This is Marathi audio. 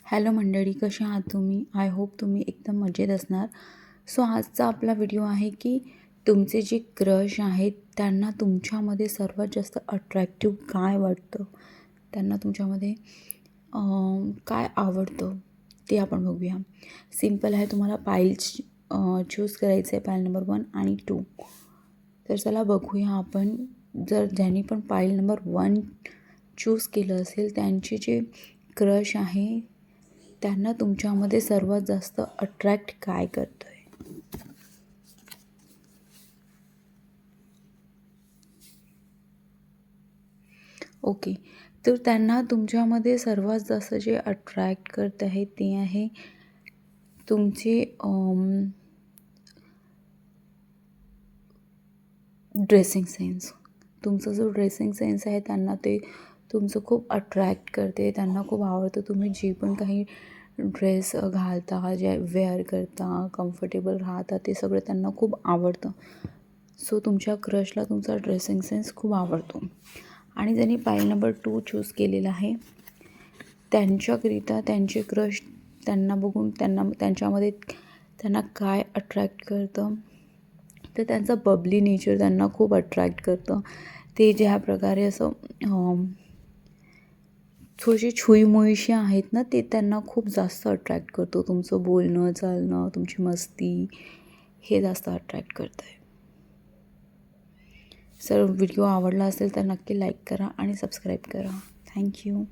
हॅलो मंडळी, कसे आहात तुम्ही? आय होप तुम्ही एकदम मजेत असणार. सो आजचा आपला व्हिडिओ आहे की तुमचे जे क्रश आहेत त्यांना तुमच्यामध्ये सर्वात जास्त अट्रॅक्टिव्ह काय वाटतं, त्यांना तुमच्यामध्ये काय आवडतं ते आपण बघूया. सिम्पल आहे, तुम्हाला पाईल्स चूज करायचं आहे, पाईल नंबर 1 आणि 2. तर चला बघूया आपण. जर ज्यांनी पण पाईल नंबर 1 चूज केलं असेल त्यांचे जे क्रश आहे त्यांना तुमच्यामध्ये सर्वात जास्त अट्रॅक्ट काय करतं आहे. ओके, तर त्यांना तुमच्यामध्ये सर्वात जास्त जे अट्रॅक्ट करत आहे ते आहे तुमचे ड्रेसिंग सेन्स. तुमचा जो ड्रेसिंग सेन्स आहे त्यांना ते तुमचं खूप अट्रॅक्ट करते. त्यांना खूप आवडतं तुम्ही जे पण काही ड्रेस घालता, जे वेअर करता, कम्फर्टेबल राहता, ते सगळं त्यांना खूप आवडतं. सो तुमच्या क्रशला तुमचा ड्रेसिंग सेन्स खूप आवडतो. आणि ज्यांनी पाईल नंबर 2 चूज केलेला आहे त्यांच्याकरिता त्यांचे क्रश त्यांना बघून त्यांच्यामध्ये त्यांना काय अट्रॅक्ट करतं, तर त्यांचं बबली नेचर त्यांना खूप अट्रॅक्ट करतं. ते ज्या प्रकारे असं थोडेसे छुईमुईशी आहेत ना, ते त्यांना खूप जास्त अट्रॅक्ट करतो. तुमचं बोलणं चालणं, तुमची मस्ती हे जास्त अट्रॅक्ट करतं आहे. सर व्हिडिओ आवडला असेल तर नक्की लाईक करा आणि सबस्क्राईब करा. थँक्यू.